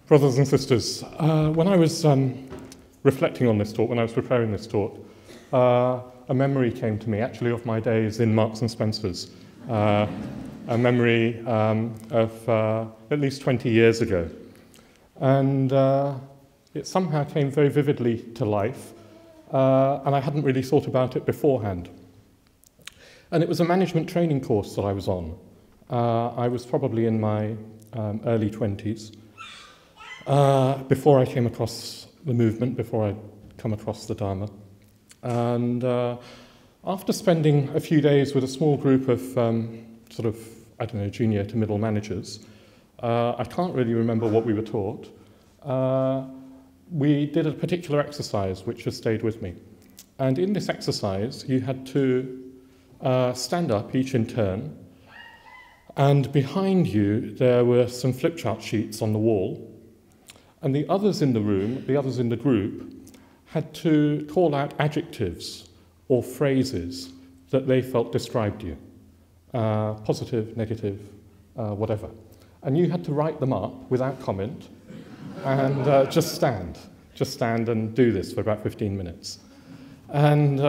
Brothers and sisters, when I was reflecting on this talk, when I was preparing this talk, a memory came to me, actually, of my days in Marks and Spencer's. A memory of at least 20 years ago. And it somehow came very vividly to life, and I hadn't really thought about it beforehand. And it was a management training course that I was on. I was probably in my early 20s, before I came across the movement, before I'd come across the Dharma. And after spending a few days with a small group of junior to middle managers, I can't really remember what we were taught. We did a particular exercise which has stayed with me. And in this exercise, you had to stand up, each in turn, and behind you there were some flip chart sheets on the wall, and the others in the room, the others in the group, had to call out adjectives or phrases that they felt described you. Positive, negative, whatever. And you had to write them up without comment and just stand and do this for about 15 minutes. And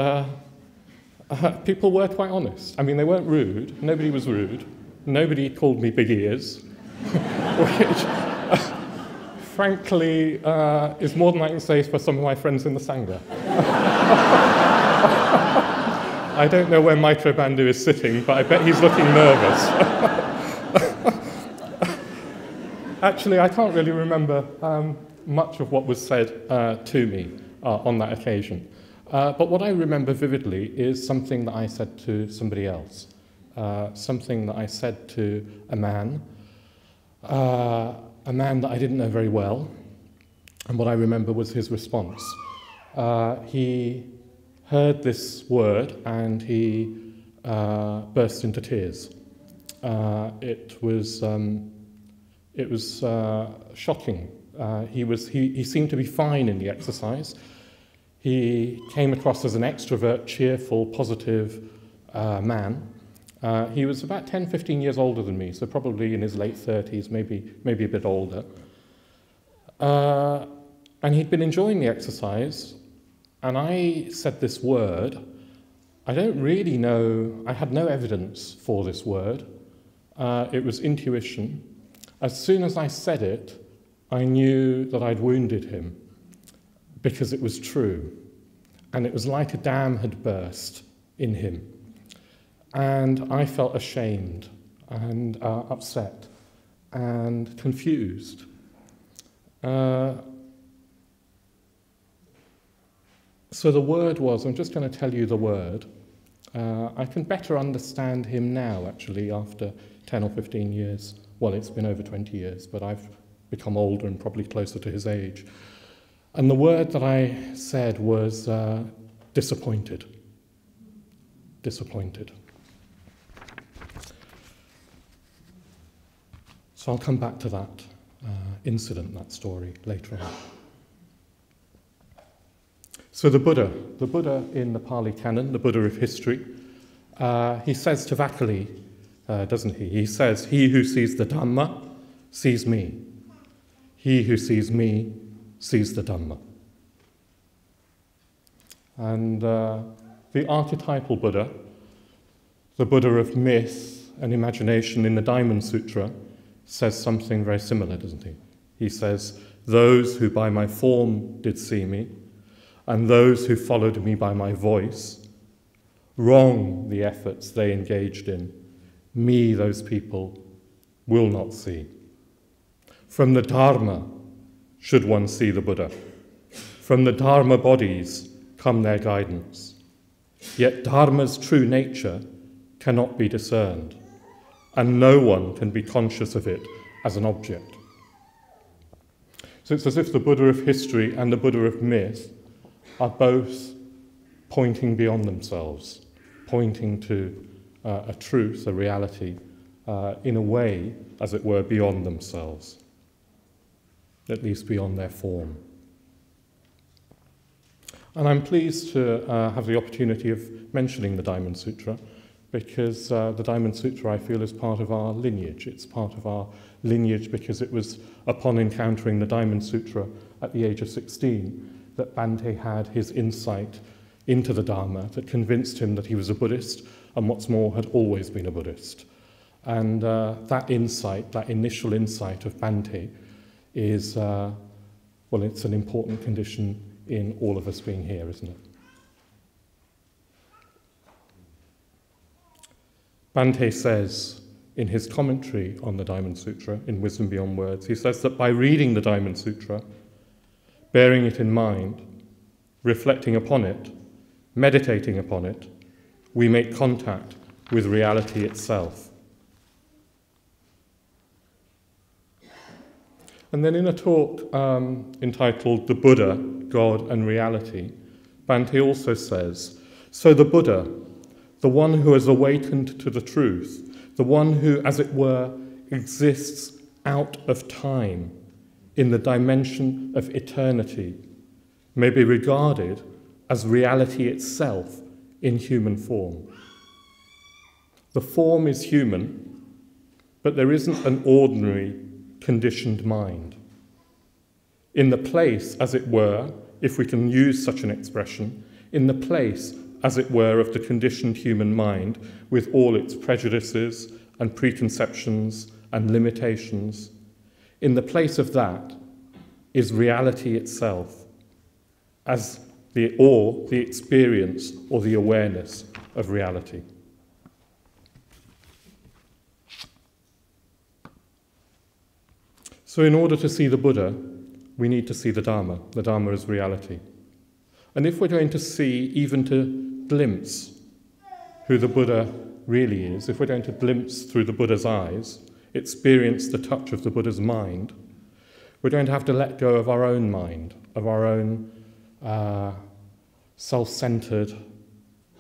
people were quite honest. I mean, they weren't rude. Nobody was rude. Nobody called me big ears, which, frankly, is more than I can say for some of my friends in the Sangha. I don't know where Maitreya Bandhu is sitting, but I bet he's looking nervous. Actually, I can't really remember much of what was said to me on that occasion. But what I remember vividly is something that I said to somebody else, something that I said to a man that I didn't know very well, and what I remember was his response. He heard this word and he burst into tears. It was shocking. He seemed to be fine in the exercise. He came across as an extrovert, cheerful, positive man. He was about 10, 15 years older than me, so probably in his late 30s, maybe a bit older. And he'd been enjoying the exercise, and I said this word. I don't really know, I had no evidence for this word. It was intuition. As soon as I said it, I knew that I'd wounded him, because it was true. And it was like a dam had burst in him. And I felt ashamed and upset and confused. So the word was, I'm just going to tell you the word. I can better understand him now, actually, after 10 or 15 years. Well, it's been over 20 years, but I've become older and probably closer to his age. And the word that I said was disappointed. Disappointed. So I'll come back to that incident, that story, later on. So the Buddha in the Pali Canon, the Buddha of history, he says to Vakali, doesn't he? He says, "He who sees the Dhamma sees me. He who sees me sees the Dhamma." And the archetypal Buddha, the Buddha of myth and imagination in the Diamond Sutra, says something very similar, doesn't he? He says, "Those who by my form did see me, and those who followed me by my voice, wrong the efforts they engaged in. Me, those people, will not see. From the Dharma should one see the Buddha. From the Dharma bodies come their guidance. Yet Dharma's true nature cannot be discerned, and no one can be conscious of it as an object." So it's as if the Buddha of history and the Buddha of myth are both pointing beyond themselves, pointing to a truth, a reality, in a way, as it were, beyond themselves, at least beyond their form. And I'm pleased to have the opportunity of mentioning the Diamond Sutra, because the Diamond Sutra, I feel, is part of our lineage. It's part of our lineage because it was upon encountering the Diamond Sutra at the age of 16 that Bhante had his insight into the Dharma that convinced him that he was a Buddhist, and what's more, had always been a Buddhist. And that insight, that initial insight of Bhante is, well, it's an important condition in all of us being here, isn't it? Bhante says in his commentary on the Diamond Sutra, in Wisdom Beyond Words, he says that by reading the Diamond Sutra, bearing it in mind, reflecting upon it, meditating upon it, we make contact with reality itself. And then in a talk entitled The Buddha, God and Reality, Bhante also says, so the Buddha, the one who has awakened to the truth, the one who, as it were, exists out of time in the dimension of eternity, may be regarded as reality itself in human form. The form is human, but there isn't an ordinary conditioned mind. In the place, as it were, if we can use such an expression, in the place, as it were, of the conditioned human mind, with all its prejudices and preconceptions and limitations, in the place of that is reality itself, as the experience or the awareness of reality. So in order to see the Buddha, we need to see the Dharma. The Dharma is reality. And if we're going to see, even to glimpse who the Buddha really is, if we're going to glimpse through the Buddha's eyes, experience the touch of the Buddha's mind, we're going to have to let go of our own mind, of our own self-centered,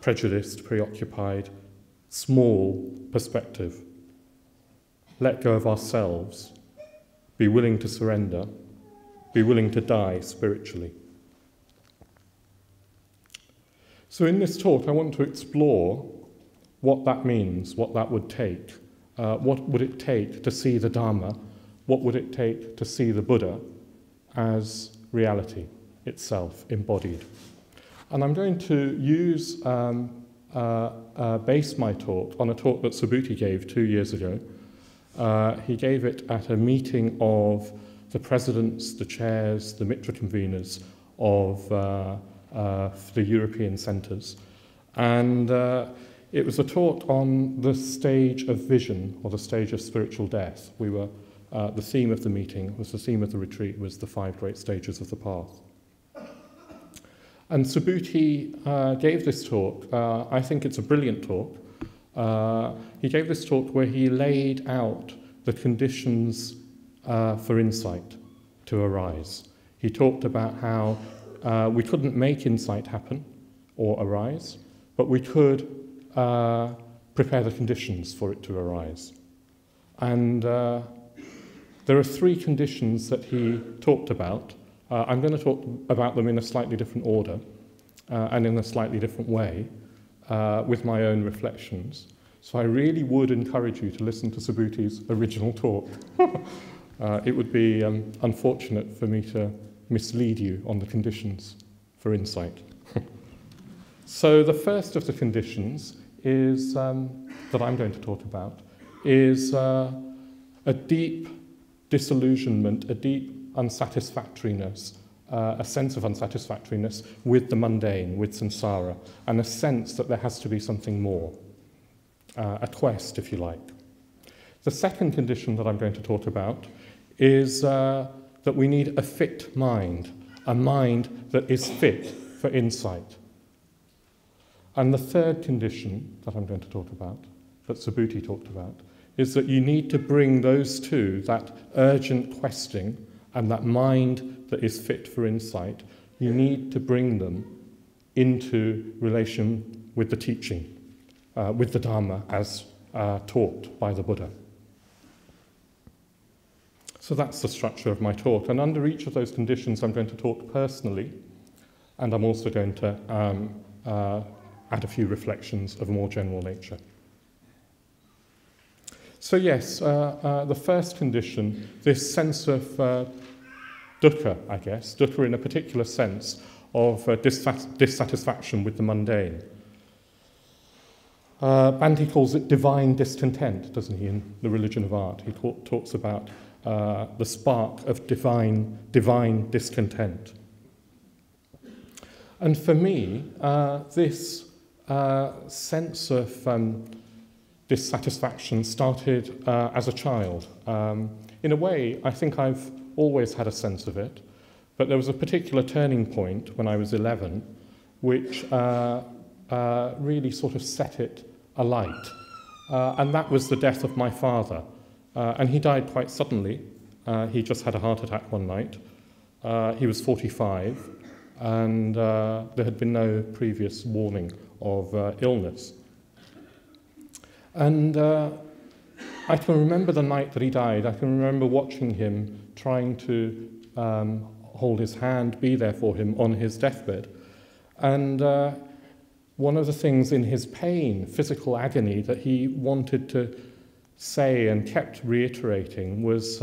prejudiced, preoccupied, small perspective. Let go of ourselves. Be willing to surrender. Be willing to die spiritually. So in this talk, I want to explore what that means, what that would take. What would it take to see the Dharma? What would it take to see the Buddha as reality itself, embodied? And I'm going to base my talk on a talk that Subhuti gave 2 years ago. He gave it at a meeting of the presidents, the chairs, the Mitra conveners of the European centres. And it was a talk on the stage of vision, or the stage of spiritual death. The theme of the meeting, the theme of the retreat, was the 5 great stages of the path. And Subhuti gave this talk. I think it's a brilliant talk. He gave this talk where he laid out the conditions for insight to arise. He talked about how we couldn't make insight happen or arise, but we could prepare the conditions for it to arise. And there are 3 conditions that he talked about. I'm going to talk about them in a slightly different order and in a slightly different way with my own reflections. So I really would encourage you to listen to Subhuti's original talk. It would be unfortunate for me to mislead you on the conditions for insight. So the first of the conditions is, that I'm going to talk about, is a deep disillusionment, a deep unsatisfactoriness, a sense of unsatisfactoriness with the mundane, with samsara, and a sense that there has to be something more, a quest, if you like. The second condition that I'm going to talk about is that we need a fit mind, a mind that is fit for insight. And the third condition that I'm going to talk about, that Subhuti talked about, is that you need to bring those two, that urgent questing and that mind that is fit for insight, you need to bring them into relation with the teaching, with the Dharma as taught by the Buddha. So that's the structure of my talk. And under each of those conditions, I'm going to talk personally, and I'm also going to add a few reflections of a more general nature. So yes, the first condition, this sense of dukkha, I guess, dukkha in a particular sense of dissatisfaction with the mundane. Bhante calls it divine discontent, doesn't he, in The Religion of Art? He talks about the spark of divine discontent. And for me, this sense of dissatisfaction started as a child. In a way, I think I've always had a sense of it, but there was a particular turning point when I was 11, which really sort of set it alight. And that was the death of my father. And he died quite suddenly. He just had a heart attack one night. He was 45, and there had been no previous warning of illness. And I can remember the night that he died. I can remember watching him, trying to hold his hand, be there for him on his deathbed. And one of the things in his pain, physical agony, that he wanted to say and kept reiterating was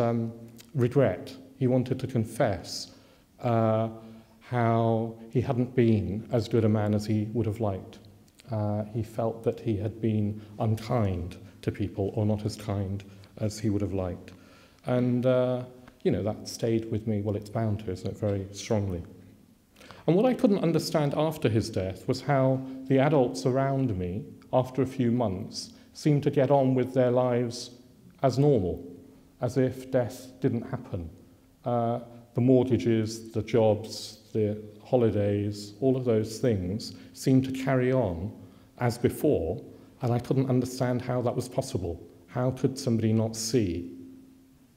regret. He wanted to confess how he hadn't been as good a man as he would have liked. He felt that he had been unkind to people, or not as kind as he would have liked. And, you know, that stayed with me, well, it's bound to, isn't it, very strongly. And what I couldn't understand after his death was how the adults around me, after a few months, seemed to get on with their lives as normal, as if death didn't happen. The mortgages, the jobs, the holidays, all of those things seemed to carry on as before, and I couldn't understand how that was possible. How could somebody not see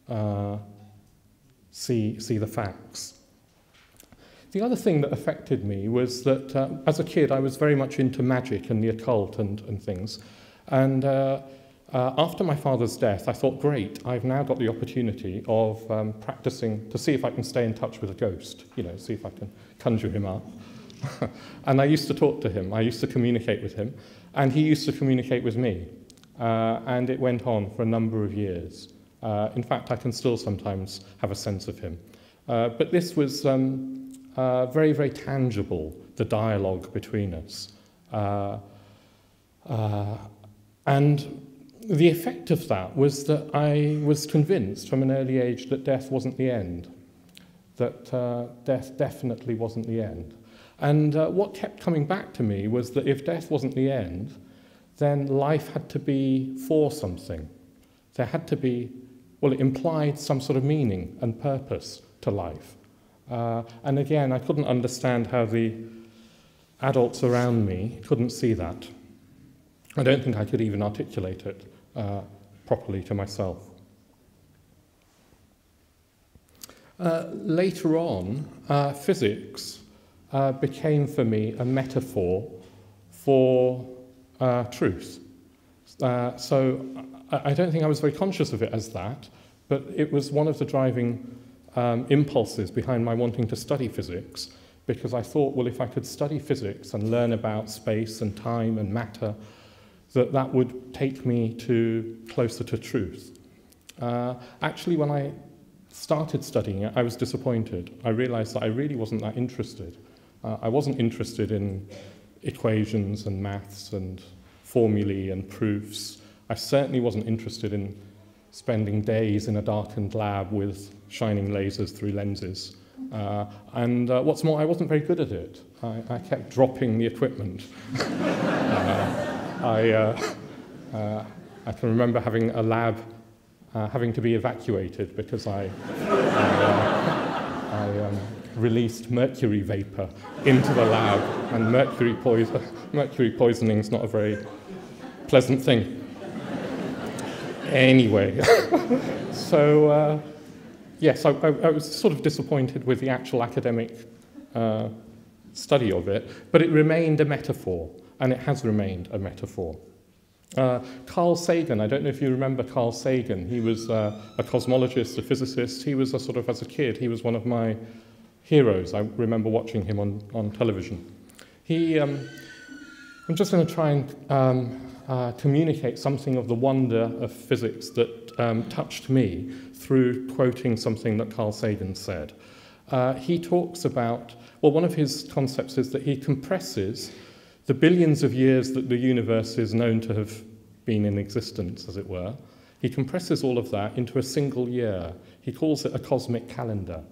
the facts? The other thing that affected me was that as a kid I was very much into magic and the occult and things. And after my father's death, I thought, great, I've now got the opportunity of practicing to see if I can stay in touch with a ghost, you know, see if I can conjure him up. And I used to talk to him, I used to communicate with him, and he used to communicate with me. And it went on for a number of years. In fact, I can still sometimes have a sense of him. But this was very, very tangible, the dialogue between us. And the effect of that was that I was convinced from an early age that death wasn't the end, that death definitely wasn't the end. And what kept coming back to me was that if death wasn't the end, then life had to be for something. There had to be, well, it implied some sort of meaning and purpose to life. And again, I couldn't understand how the adults around me couldn't see that. I don't think I could even articulate it properly to myself. Later on, physics became for me a metaphor for truth. So I don't think I was very conscious of it as that, but it was one of the driving impulses behind my wanting to study physics, because I thought, well, if I could study physics and learn about space and time and matter, that would take me closer to truth. Actually, when I started studying it, I was disappointed. I realized that I really wasn't that interested. I wasn't interested in equations and maths and formulae and proofs. I certainly wasn't interested in spending days in a darkened lab with shining lasers through lenses. And what's more, I wasn't very good at it. I kept dropping the equipment. I can remember having a lab having to be evacuated because I released mercury vapor into the lab, and mercury poisoning is not a very pleasant thing. Anyway, so yes, I was sort of disappointed with the actual academic study of it, but it remained a metaphor, and it has remained a metaphor. Carl Sagan, I don't know if you remember Carl Sagan. He was a cosmologist, a physicist. He was as a kid, he was one of my heroes. I remember watching him on television. I'm just going to try and communicate something of the wonder of physics that touched me through quoting something that Carl Sagan said. He talks about, well, one of his concepts is that he compresses the billions of years that the universe is known to have been in existence, as it were. He compresses all of that into a single year. He calls it a cosmic calendar.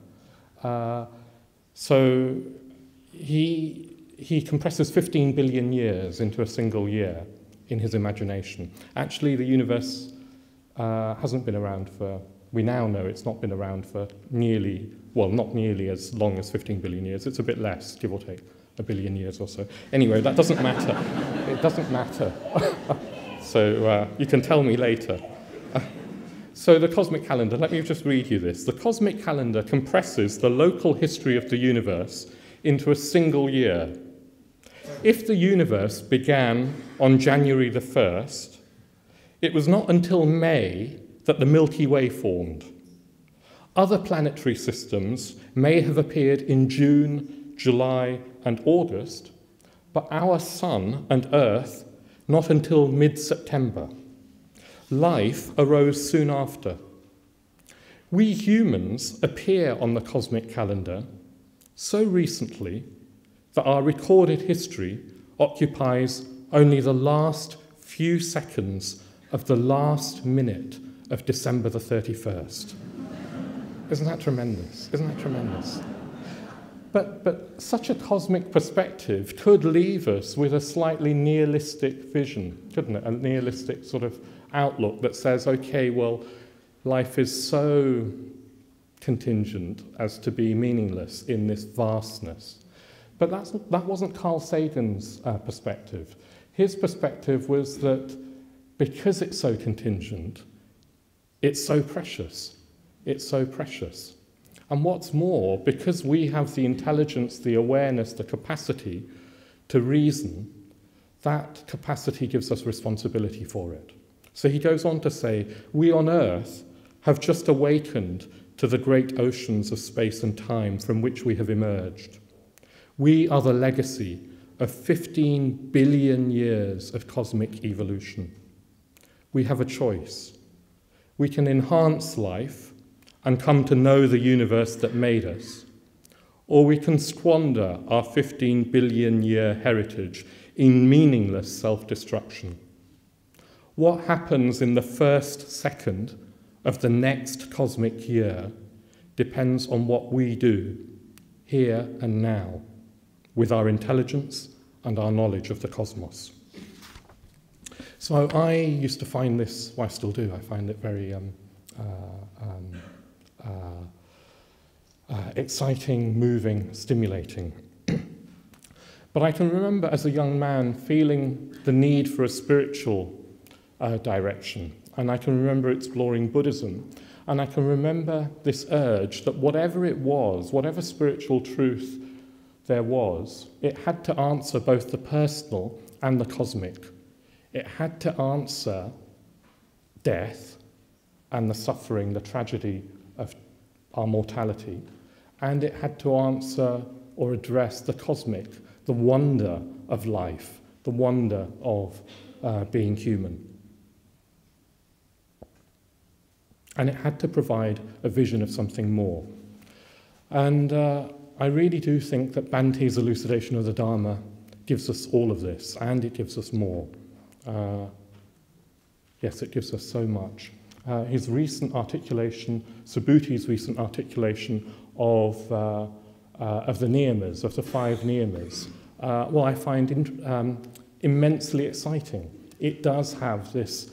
So he compresses 15 billion years into a single year in his imagination. Actually, the universe hasn't been around for, we now know it's not been around for nearly, well, not nearly as long as 15 billion years. It's a bit less, give or take, a billion years or so. Anyway, that doesn't matter. It doesn't matter. So you can tell me later. So the cosmic calendar, let me just read you this. The cosmic calendar compresses the local history of the universe into a single year. If the universe began on January the 1st, it was not until May that the Milky Way formed. Other planetary systems may have appeared in June, July, and August, but our Sun and Earth not until mid-September. Life arose soon after. We humans appear on the cosmic calendar so recently that our recorded history occupies only the last few seconds of the last minute of December the 31st. Isn't that tremendous? Isn't that tremendous? But such a cosmic perspective could leave us with a slightly nihilistic vision, couldn't it? A nihilistic sort of outlook that says, okay, well, life is so contingent as to be meaningless in this vastness. But that wasn't Carl Sagan's perspective. His perspective was that because it's so contingent, it's so precious. It's so precious. And what's more, because we have the intelligence, the awareness, the capacity to reason, that capacity gives us responsibility for it. So he goes on to say, we on Earth have just awakened to the great oceans of space and time from which we have emerged. We are the legacy of 15 billion years of cosmic evolution. We have a choice. We can enhance life and come to know the universe that made us, or we can squander our 15 billion year heritage in meaningless self-destruction. What happens in the first second of the next cosmic year depends on what we do here and now with our intelligence and our knowledge of the cosmos. So I used to find this, well, I still do, I find it very exciting, moving, stimulating. But I can remember as a young man feeling the need for a spiritual direction, and I can remember exploring Buddhism, and I can remember this urge that whatever it was, whatever spiritual truth there was, it had to answer both the personal and the cosmic. It had to answer death and the suffering, the tragedy of our mortality, and it had to answer or address the cosmic, the wonder of life, the wonder of being human. And it had to provide a vision of something more. And I really do think that Bante's elucidation of the Dharma gives us all of this, and it gives us more. Yes, it gives us so much. His recent articulation, Subhuti's recent articulation of the niyamas, of the 5 niyamas, well, I find immensely exciting. It does have this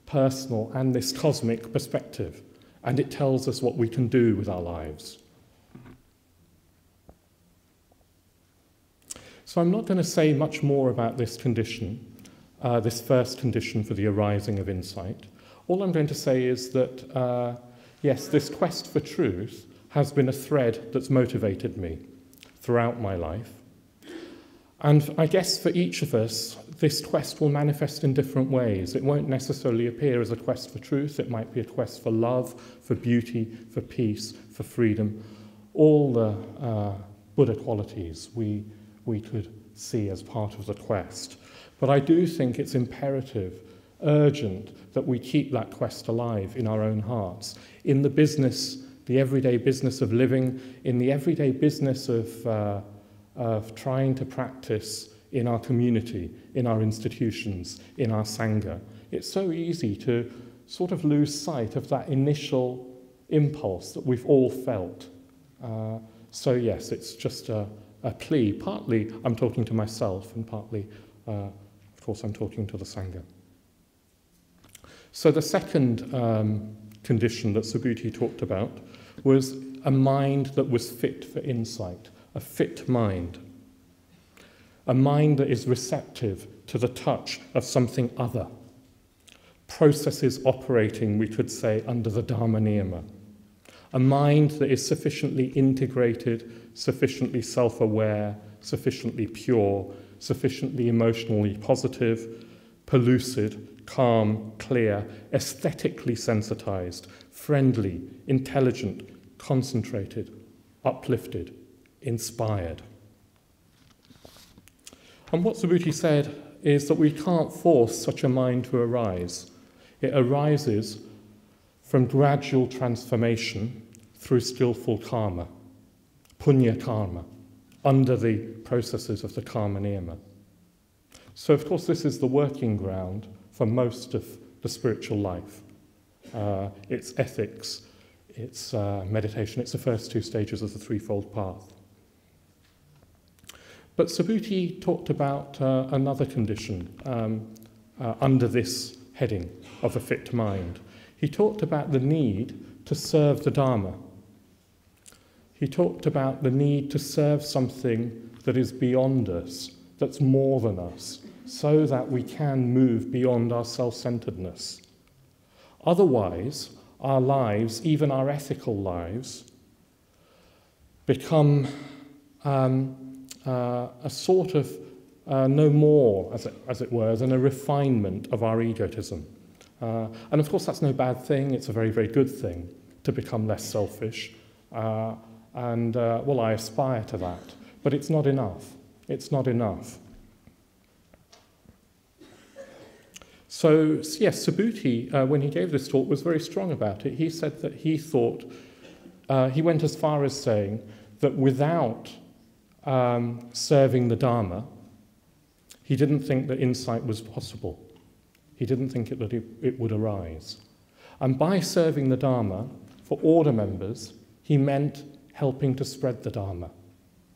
personal and this cosmic perspective, and it tells us what we can do with our lives. So I'm not going to say much more about this condition, this first condition for the arising of insight. All I'm going to say is that, yes, this quest for truth has been a thread that's motivated me throughout my life. And I guess for each of us, this quest will manifest in different ways. It won't necessarily appear as a quest for truth. It might be a quest for love, for beauty, for peace, for freedom. All the Buddha qualities we could see as part of the quest. But I do think it's imperative, urgent, that we keep that quest alive in our own hearts, in the business, the everyday business of living, in the everyday business of trying to practice in our community, in our institutions, in our Sangha. It's so easy to sort of lose sight of that initial impulse that we've all felt. So yes, it's just a plea. Partly I'm talking to myself, and partly, of course, I'm talking to the Sangha. So the second condition that Subhuti talked about was a mind that was fit for insight, a fit mind. A mind that is receptive to the touch of something other. Processes operating, we could say, under the Dharma Niyama. A mind that is sufficiently integrated, sufficiently self-aware, sufficiently pure, sufficiently emotionally positive, pellucid, calm, clear, aesthetically sensitized, friendly, intelligent, concentrated, uplifted, inspired. And what Subhuti said is that we can't force such a mind to arise. It arises from gradual transformation through skillful karma, punya karma, under the processes of the karma niyama. So, of course, this is the working ground for most of the spiritual life. It's ethics, it's meditation, it's the first two stages of the threefold path. But Subhuti talked about another condition under this heading of a fit mind. He talked about the need to serve the Dharma. He talked about the need to serve something that is beyond us, that's more than us, so that we can move beyond our self-centeredness. Otherwise, our lives, even our ethical lives, become a sort of no more, as it were, than a refinement of our egotism. And of course, that's no bad thing. It's a very, very good thing to become less selfish. Well, I aspire to that. But it's not enough. It's not enough. So, yes, Subhuti, when he gave this talk, was very strong about it. He said that he thought, he went as far as saying that without serving the Dharma, he didn't think that insight was possible. He didn't think that it would arise. And by serving the Dharma, for order members, he meant helping to spread the Dharma.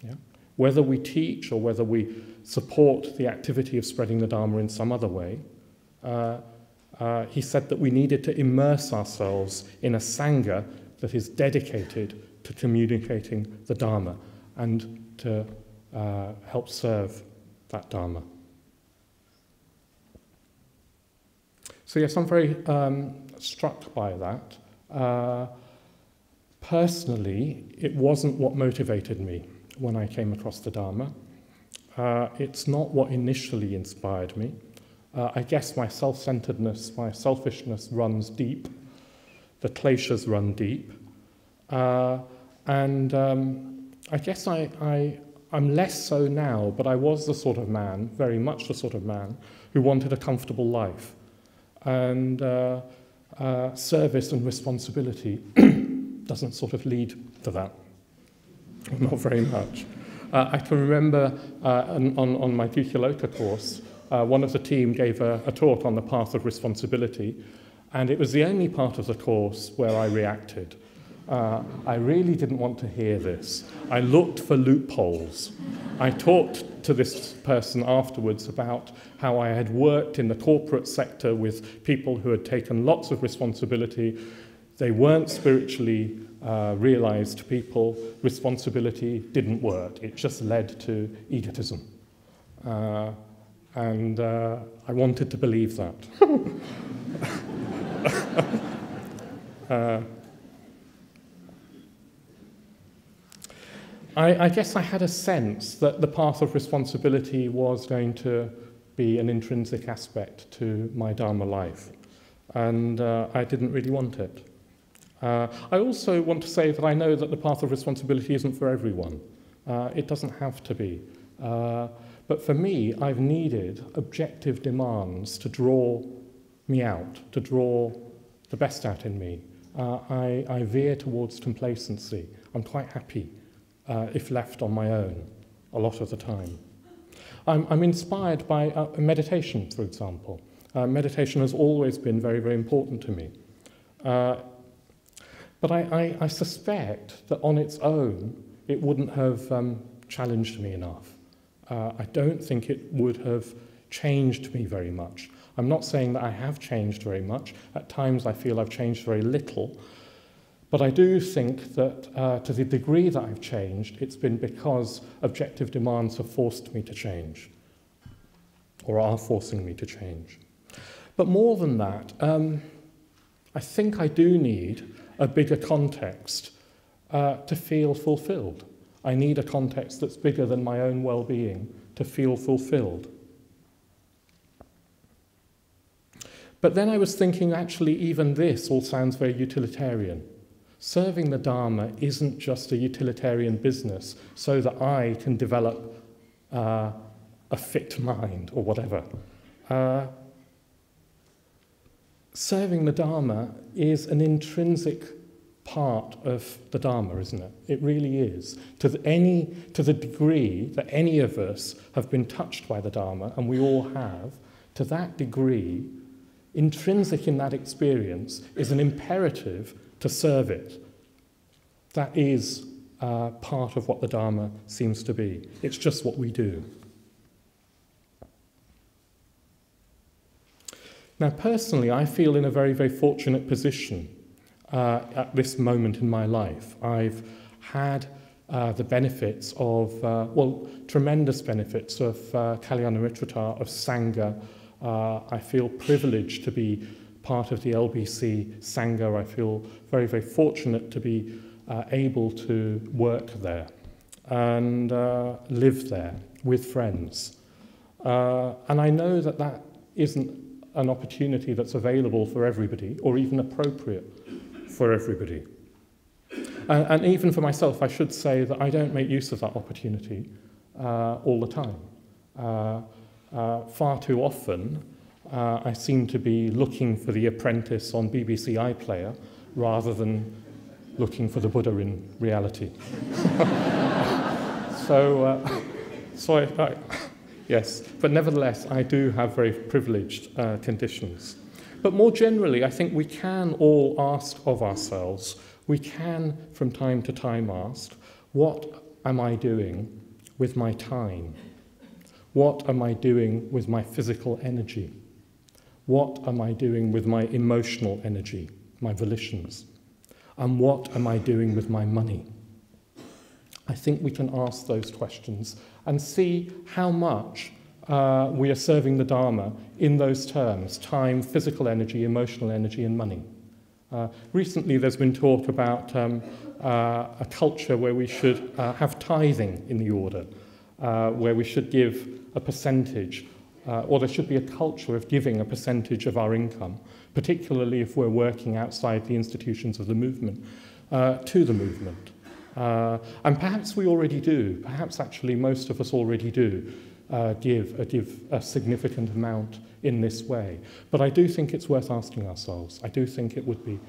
Yeah? Whether we teach or whether we support the activity of spreading the Dharma in some other way, he said that we needed to immerse ourselves in a Sangha that is dedicated to communicating the Dharma and to help serve that Dharma. So yes, I'm very struck by that. Personally, it wasn't what motivated me when I came across the Dharma. It's not what initially inspired me. I guess my self-centeredness, my selfishness runs deep. The kleshas run deep. And I guess I'm less so now, but I was the sort of man, very much the sort of man, who wanted a comfortable life. And service and responsibility doesn't sort of lead to that. Not very much. I can remember on my Diluting course, one of the team gave a talk on the path of responsibility, and it was the only part of the course where I reacted. I really didn't want to hear this. I looked for loopholes. I talked to this person afterwards about how I had worked in the corporate sector with people who had taken lots of responsibility. They weren't spiritually realized people. Responsibility didn't work. It just led to egotism. And I wanted to believe that. I guess I had a sense that the path of responsibility was going to be an intrinsic aspect to my Dharma life, and I didn't really want it. I also want to say that I know that the path of responsibility isn't for everyone. It doesn't have to be. But for me, I've needed objective demands to draw me out, to draw the best out in me. I veer towards complacency. I'm quite happy if left on my own a lot of the time. I'm inspired by meditation, for example. Meditation has always been very, very important to me. But I suspect that on its own, it wouldn't have challenged me enough. I don't think it would have changed me very much. I'm not saying that I have changed very much. At times I feel I've changed very little. But I do think that to the degree that I've changed, it's been because objective demands have forced me to change, or are forcing me to change. But more than that, I think I do need a bigger context to feel fulfilled. I need a context that's bigger than my own well-being to feel fulfilled. But then I was thinking, actually, even this all sounds very utilitarian. Serving the Dharma isn't just a utilitarian business so that I can develop a fit mind or whatever. Serving the Dharma is an intrinsic part of the Dharma, isn't it? It really is. To the degree that any of us have been touched by the Dharma, and we all have, to that degree, intrinsic in that experience is an imperative to serve it. That is part of what the Dharma seems to be. It's just what we do. Now, personally, I feel in a very, very fortunate position at this moment in my life. I've had the benefits of, tremendous benefits of Kalyana Mitrata, of Sangha. I feel privileged to be part of the LBC Sangha. I feel very, very fortunate to be able to work there and live there with friends. And I know that that isn't an opportunity that's available for everybody or even appropriate for everybody. And even for myself, I should say that I don't make use of that opportunity all the time. Far too often, I seem to be looking for The Apprentice on BBC iPlayer rather than looking for the Buddha in reality. Yes, but nevertheless, I do have very privileged conditions. But more generally, I think we can all ask of ourselves, we can from time to time ask, what am I doing with my time? What am I doing with my physical energy? What am I doing with my emotional energy, my volitions? And what am I doing with my money? I think we can ask those questions and see how much we are serving the Dharma in those terms: time, physical energy, emotional energy, and money. Recently there's been talk about a culture where we should have tithing in the order, where we should give a percentage, or there should be a culture of giving a percentage of our income, particularly if we're working outside the institutions of the movement, to the movement. And perhaps we already do, perhaps actually most of us already do give a significant amount in this way. But I do think it's worth asking ourselves. I do think it would be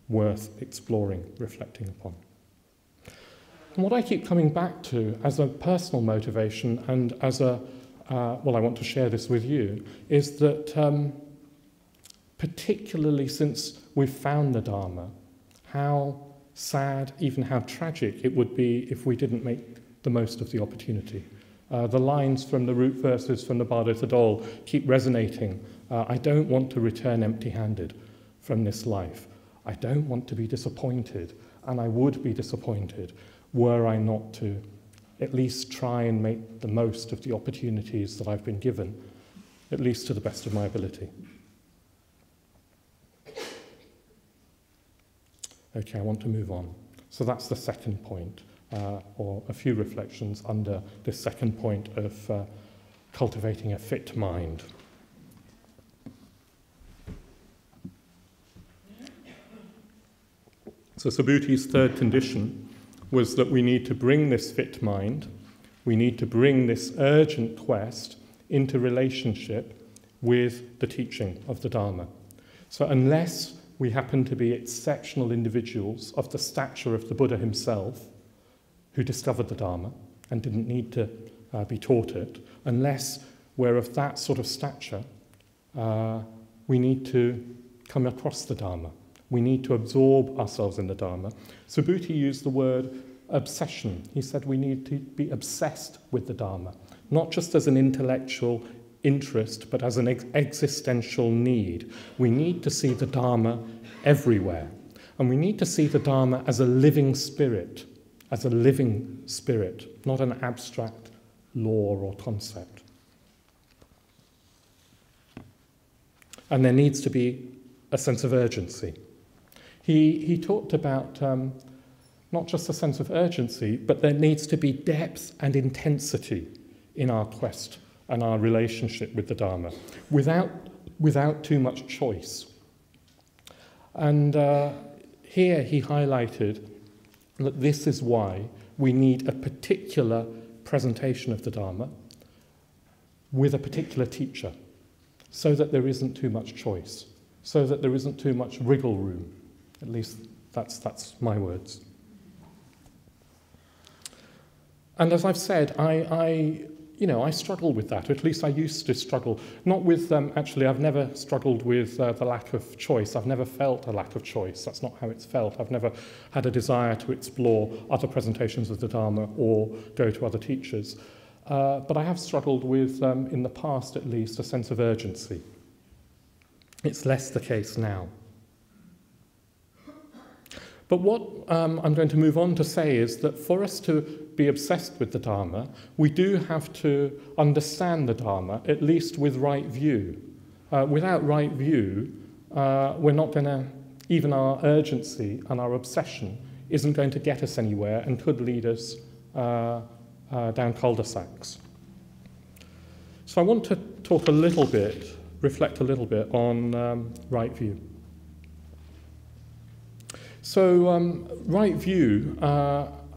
worth exploring, reflecting upon. And what I keep coming back to as a personal motivation and as I want to share this with you, is that particularly since we've found the Dharma, how sad, even how tragic it would be if we didn't make the most of the opportunity. The lines from the root verses from the Bardo Thodol keep resonating. I don't want to return empty-handed from this life. I don't want to be disappointed, and I would be disappointed were I not to at least try and make the most of the opportunities that I've been given, at least to the best of my ability. Okay, I want to move on. So that's the second point, or a few reflections under this second point of cultivating a fit mind. So Subhuti's third condition was that we need to bring this fit mind We need to bring this urgent quest into relationship with the teaching of the Dharma. So unless we happen to be exceptional individuals of the stature of the Buddha himself, who discovered the Dharma and didn't need to be taught it, unless we're of that sort of stature, we need to come across the Dharma. We need to absorb ourselves in the Dharma. Subhuti used the word obsession. He said we need to be obsessed with the Dharma, not just as an intellectual interest, but as an existential need. We need to see the Dharma everywhere. And we need to see the Dharma as a living spirit, not an abstract law or concept. And there needs to be a sense of urgency. He talked about not just a sense of urgency, but there needs to be depth and intensity in our quest and our relationship with the Dharma, without too much choice. And here he highlighted that this is why we need a particular presentation of the Dharma with a particular teacher, so that there isn't too much choice, so that there isn't too much wriggle room. At least that's my words. And as I've said, I struggle with that, or at least I used to struggle. Not with, actually, I've never struggled with the lack of choice. I've never felt a lack of choice. That's not how it's felt. I've never had a desire to explore other presentations of the Dharma or go to other teachers. But I have struggled with, in the past at least, a sense of urgency. It's less the case now. But what I'm going to move on to say is that for us to be obsessed with the Dharma, we do have to understand the Dharma, at least with right view. Without right view, we're not going to, even our urgency and our obsession isn't going to get us anywhere and could lead us down cul-de-sacs. So I want to talk a little bit, reflect a little bit on right view. So right view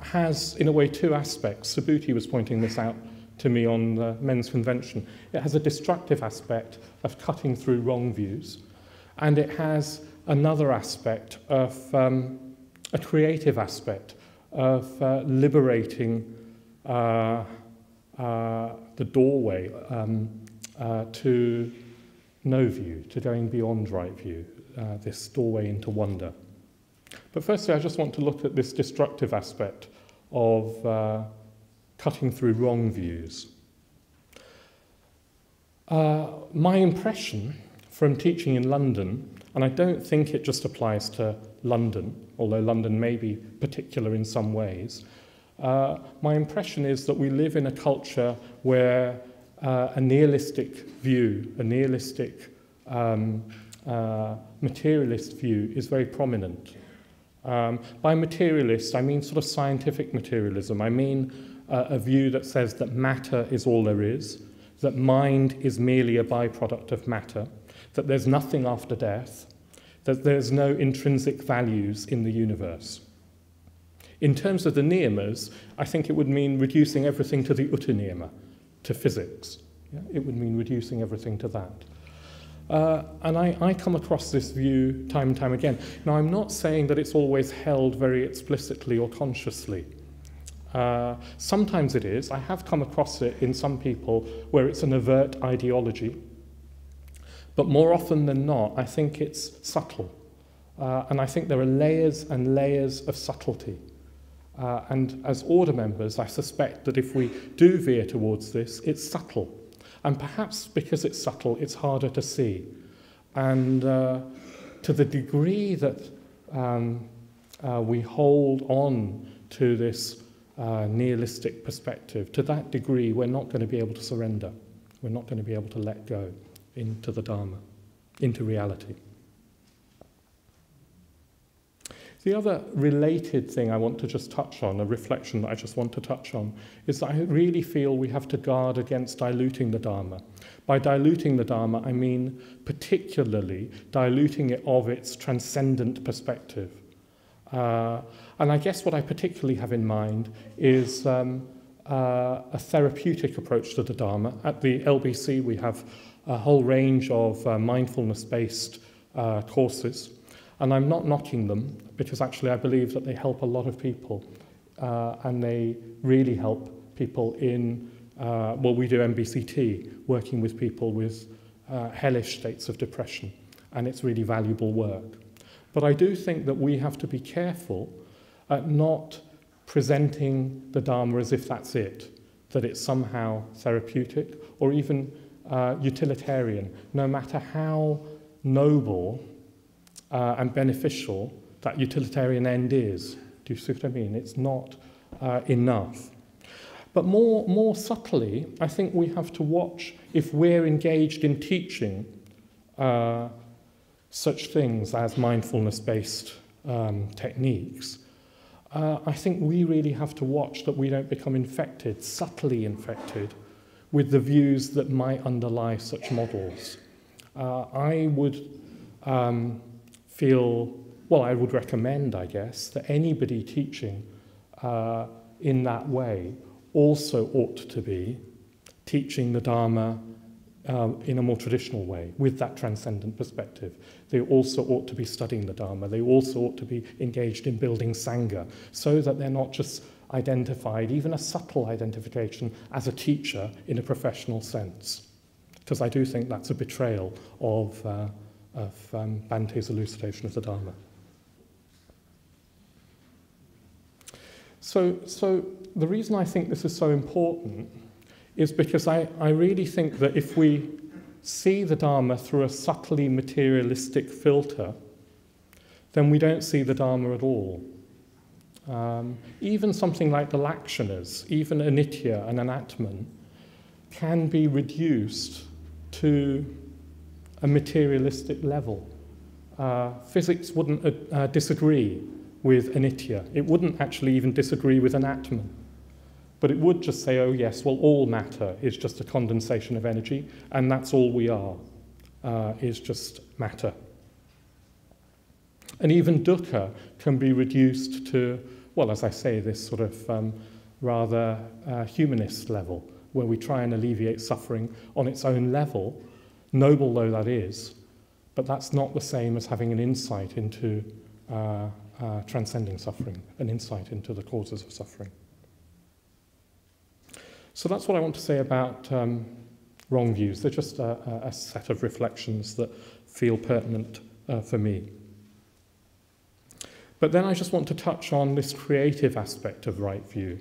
has, in a way, two aspects. Subhuti was pointing this out to me on the men's convention. It has a destructive aspect of cutting through wrong views, and it has another aspect of a creative aspect of liberating the doorway to no view, to going beyond right view, this doorway into wonder. But firstly, I just want to look at this destructive aspect of cutting through wrong views. My impression from teaching in London, and I don't think it just applies to London, although London may be particular in some ways, my impression is that we live in a culture where a nihilistic view, a nihilistic materialist view is very prominent. By materialist, I mean sort of scientific materialism. I mean a view that says that matter is all there is, that mind is merely a byproduct of matter, that there's nothing after death, that there's no intrinsic values in the universe. In terms of the niyamas, I think it would mean reducing everything to the utaniyama, to physics. Yeah? It would mean reducing everything to that. And I come across this view time and time again. Now, I'm not saying that it's always held very explicitly or consciously. Sometimes it is. I have come across it in some people where it's an overt ideology. But more often than not, I think it's subtle. And I think there are layers and layers of subtlety. And as order members, I suspect that if we do veer towards this, it's subtle. And perhaps because it's subtle, it's harder to see. And to the degree that we hold on to this nihilistic perspective, to that degree, we're not going to be able to surrender. We're not going to be able to let go into the Dharma, into reality. The other related thing I want to just touch on, a reflection that I just want to touch on, is that I really feel we have to guard against diluting the Dharma. By diluting the Dharma, I mean particularly diluting it of its transcendent perspective. And I guess what I particularly have in mind is a therapeutic approach to the Dharma. At the LBC, we have a whole range of mindfulness-based courses, and I'm not knocking them because actually I believe that they help a lot of people, and they really help people in, well, we do MBCT, working with people with hellish states of depression, and it's really valuable work. But I do think that we have to be careful at not presenting the Dharma as if that's it, that it's somehow therapeutic or even utilitarian, no matter how noble and beneficial that utilitarian end is. Do you see what I mean? It's not enough. But more subtly, I think we have to watch if we're engaged in teaching such things as mindfulness-based techniques. I think we really have to watch that we don't become infected, subtly infected, with the views that might underlie such models. I would I would recommend, I guess, that anybody teaching in that way also ought to be teaching the Dharma in a more traditional way, with that transcendent perspective. They also ought to be studying the Dharma. They also ought to be engaged in building Sangha, so that they're not just identified, even a subtle identification, as a teacher in a professional sense. Because I do think that's a betrayal of Bante's elucidation of the Dharma. So the reason I think this is so important is because I really think that if we see the Dharma through a subtly materialistic filter, then we don't see the Dharma at all. Even something like the Lakshanas, even Anitya and Anatman, can be reduced to a materialistic level. Physics wouldn't disagree with Anitya. It wouldn't actually even disagree with Anatman. But it would just say, oh yes, well, all matter is just a condensation of energy, and that's all we are, is just matter. And even dukkha can be reduced to, well, as I say, this sort of rather humanist level, where we try and alleviate suffering on its own level, noble though that is, but that's not the same as having an insight into transcending suffering, an insight into the causes of suffering. So that's what I want to say about wrong views. They're just a set of reflections that feel pertinent for me. But then I just want to touch on this creative aspect of right view,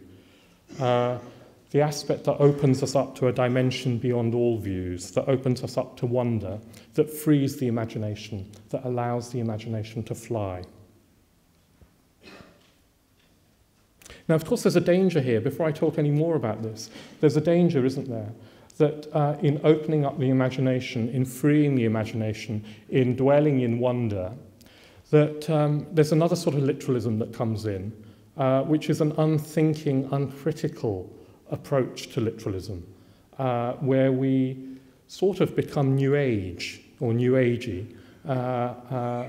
the aspect that opens us up to a dimension beyond all views, that opens us up to wonder, that frees the imagination, that allows the imagination to fly. Now, of course, there's a danger here. Before I talk any more about this, there's a danger, isn't there, that in opening up the imagination, in freeing the imagination, in dwelling in wonder, that there's another sort of literalism that comes in, which is an unthinking, uncritical approach to literalism, where we sort of become New Age or New Agey. I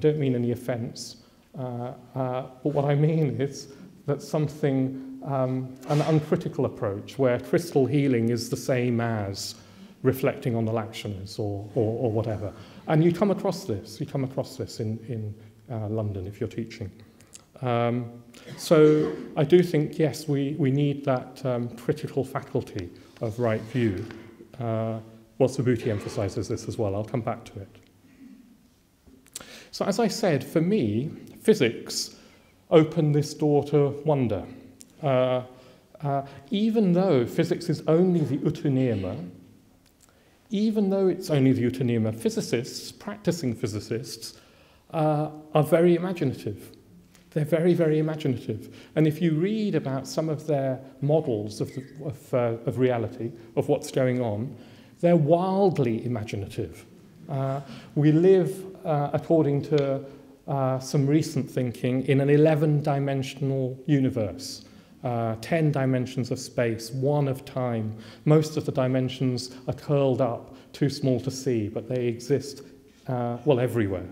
don't mean any offence, but what I mean is that something, an uncritical approach, where crystal healing is the same as reflecting on the Lakshanas or whatever. And you come across this in London if you're teaching. So I do think, yes, we need that critical faculty of right view. Subhuti emphasizes this as well. I'll come back to it. So as I said, for me, physics opened this door to wonder. Even though physics is only the utuniyama, even though it's only the utuniyama, physicists, practicing physicists, are very imaginative. They're very, very imaginative. And if you read about some of their models of reality, of what's going on, they're wildly imaginative. We live, according to some recent thinking, in an 11-dimensional universe. 10 dimensions of space, 1 of time. Most of the dimensions are curled up, too small to see, but they exist, everywhere.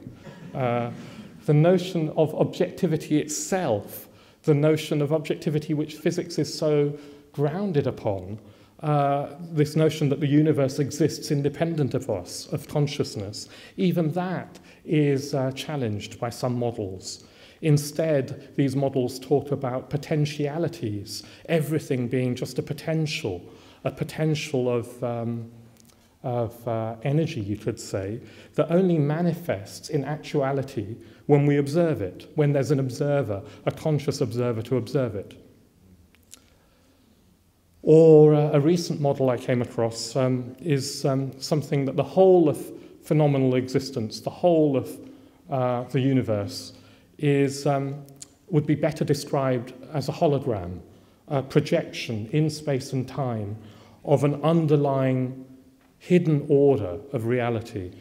The notion of objectivity itself, the notion of objectivity which physics is so grounded upon this notion that the universe exists independent of us, of consciousness. Even that is challenged by some models. Instead, these models talk about potentialities, everything being just a potential of energy, you could say, that only manifests in actuality when we observe it, when there's an observer, a conscious observer to observe it. Or a recent model I came across is something that the whole of phenomenal existence, the whole of the universe, would be better described as a hologram, a projection in space and time of an underlying hidden order of reality,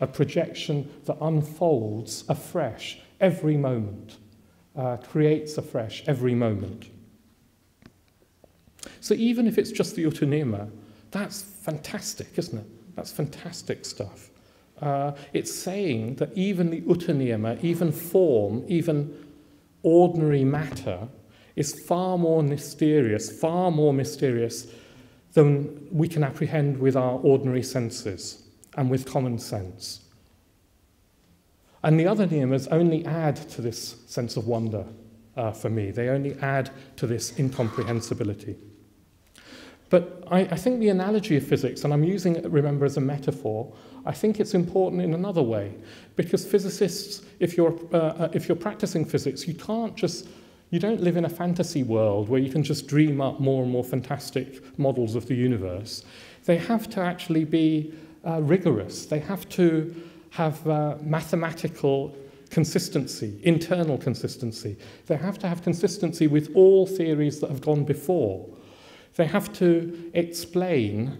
a projection that unfolds afresh every moment, creates afresh every moment. So even if it's just the utanima, that's fantastic, isn't it? That's fantastic stuff. It's saying that even the utanima, even form, even ordinary matter, is far more mysterious than we can apprehend with our ordinary senses and with common sense. And the other niyamas only add to this sense of wonder for me. They only add to this incomprehensibility. But I think the analogy of physics, and I'm using it, remember, as a metaphor, I think it's important in another way. Because physicists, if you're practicing physics, you don't live in a fantasy world where you can just dream up more and more fantastic models of the universe. They have to actually be rigorous. They have to have mathematical consistency, internal consistency. They have to have consistency with all theories that have gone before. They have to explain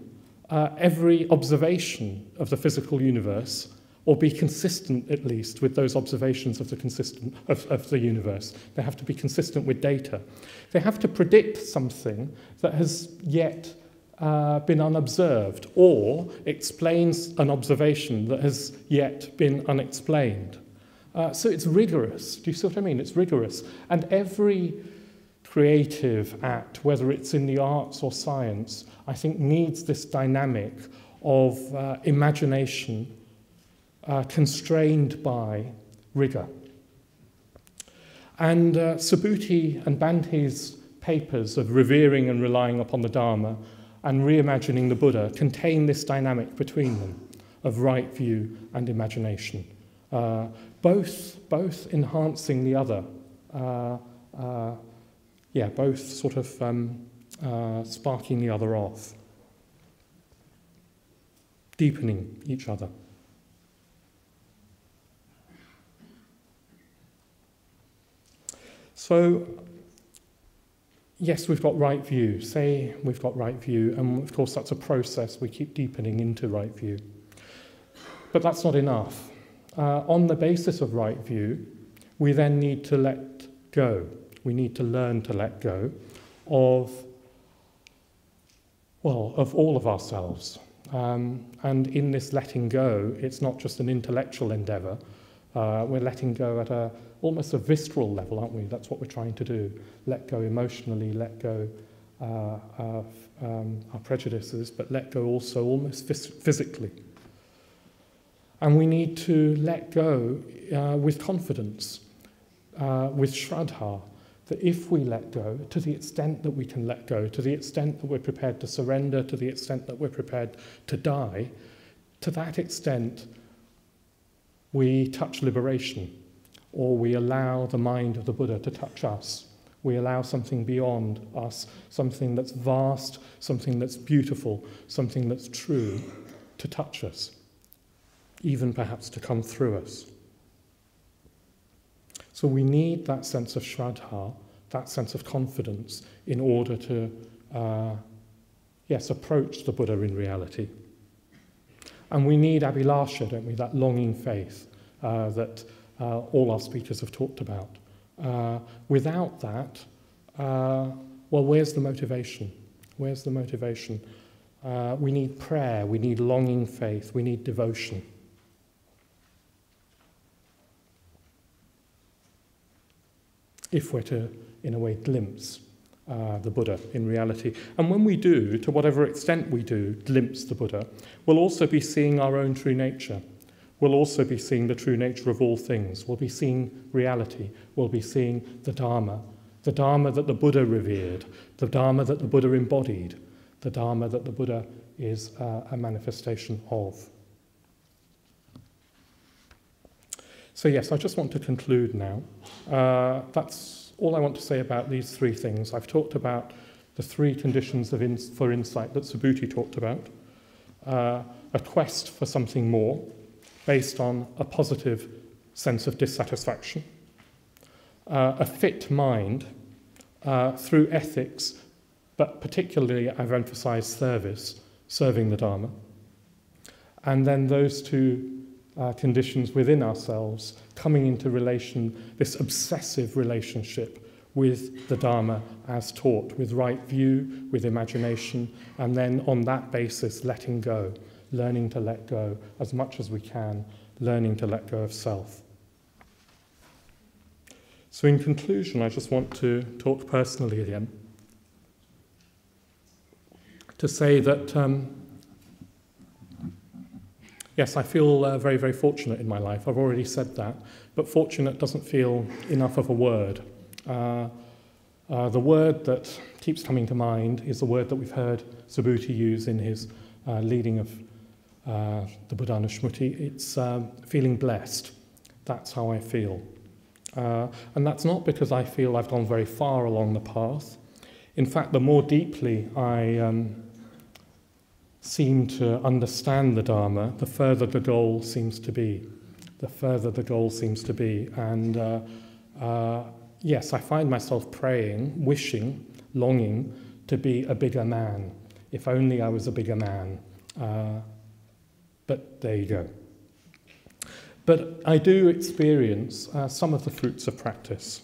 every observation of the physical universe, or be consistent at least with those observations of the universe. They have to be consistent with data. They have to predict something that has yet been unobserved, or explains an observation that has yet been unexplained. So it's rigorous. Do you see what I mean? It's rigorous. And every creative act, whether it's in the arts or science, I think needs this dynamic of imagination constrained by rigor. And Subhuti and Bante's papers of revering and relying upon the Dharma and reimagining the Buddha contain this dynamic between them of right view and imagination, both enhancing the other, both sort of sparking the other off, deepening each other. So, yes, we've got right view. Say we've got right view, and of course that's a process. We keep deepening into right view. But that's not enough. On the basis of right view, we then need to let go. We need to learn to let go of all of ourselves. And in this letting go, it's not just an intellectual endeavour. We're letting go at almost a visceral level, aren't we? That's what we're trying to do. Let go emotionally, let go of our prejudices, but let go also almost physically. And we need to let go with confidence, with shraddha, that if we let go, to the extent that we can let go, to the extent that we're prepared to surrender, to the extent that we're prepared to die, to that extent we touch liberation, or we allow the mind of the Buddha to touch us. We allow something beyond us, something that's vast, something that's beautiful, something that's true, to touch us, even perhaps to come through us. So we need that sense of shraddha, that sense of confidence, in order to, approach the Buddha in reality. And we need abhilasha, don't we, that longing faith that all our speakers have talked about. Without that, where's the motivation? Where's the motivation? We need prayer, we need longing faith, we need devotion. If we're to, in a way, glimpse the Buddha in reality. And when we do, to whatever extent we do, glimpse the Buddha, we'll also be seeing our own true nature. We'll also be seeing the true nature of all things. We'll be seeing reality. We'll be seeing the Dharma that the Buddha revered, the Dharma that the Buddha embodied, the Dharma that the Buddha is a manifestation of. So yes, I just want to conclude now. That's all I want to say about these three things. I've talked about the three conditions for insight that Subhuti talked about. A quest for something more based on a positive sense of dissatisfaction. A fit mind through ethics, but particularly I've emphasized service, serving the Dharma. And then those two conditions within ourselves coming into relation, this obsessive relationship with the Dharma as taught, with right view, with imagination, and then on that basis letting go, learning to let go as much as we can, learning to let go of self. So in conclusion, I just want to talk personally again, to say that yes, I feel very, very fortunate in my life. I've already said that, but fortunate doesn't feel enough of a word. The word that keeps coming to mind is the word that we've heard Subhuti use in his leading of the Buddhanushmriti. It's feeling blessed. That's how I feel. And that's not because I feel I've gone very far along the path. In fact, the more deeply I seem to understand the Dharma, the further the goal seems to be. The further the goal seems to be. And yes, I find myself praying, wishing, longing to be a bigger man. If only I was a bigger man. But there you go. But I do experience some of the fruits of practice.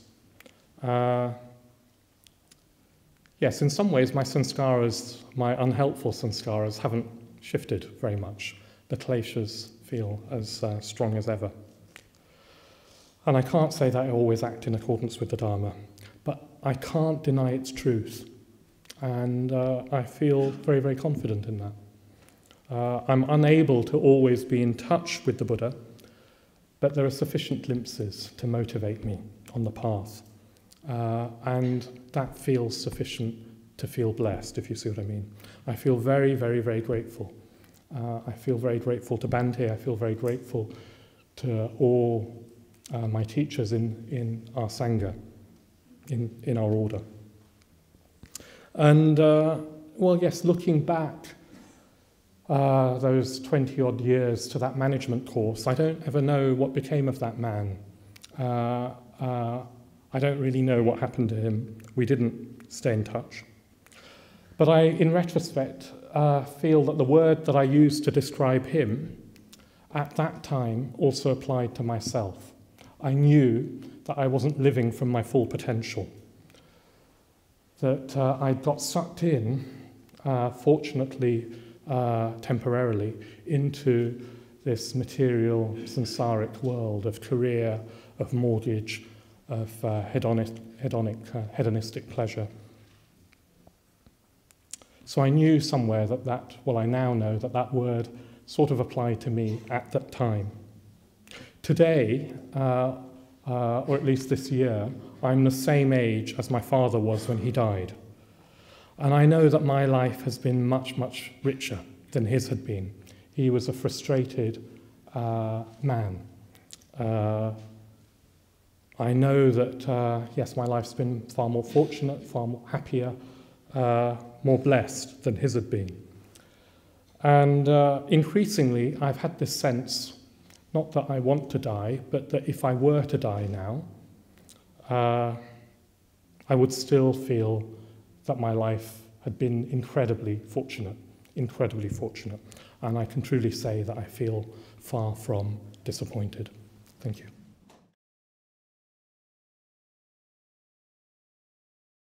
Yes, in some ways my sanskaras, my unhelpful sanskaras, haven't shifted very much. The kleshas feel as strong as ever. And I can't say that I always act in accordance with the Dharma, but I can't deny its truth. And I feel very, very confident in that. I'm unable to always be in touch with the Buddha, but there are sufficient glimpses to motivate me on the path. And that feels sufficient to feel blessed, if you see what I mean. I feel very, very, very grateful. I feel very grateful to Bhante. I feel very grateful to all my teachers in our Sangha, in our order. And, well, yes, looking back those 20-odd years to that management course, I don't ever know what became of that man. I don't really know what happened to him. We didn't stay in touch. But I, in retrospect, feel that the word that I used to describe him at that time also applied to myself. I knew that I wasn't living from my full potential, that I got sucked in, fortunately, temporarily, into this material, samsaric world of career, of mortgage, of hedonistic pleasure. So I knew somewhere well, I now know that word sort of applied to me at that time. Today, or at least this year, I'm the same age as my father was when he died. And I know that my life has been much, much richer than his had been. He was a frustrated man. I know that, yes, my life's been far more fortunate, far more happier, more blessed than his had been. And increasingly, I've had this sense, not that I want to die, but that if I were to die now, I would still feel that my life had been incredibly fortunate. And I can truly say that I feel far from disappointed. Thank you.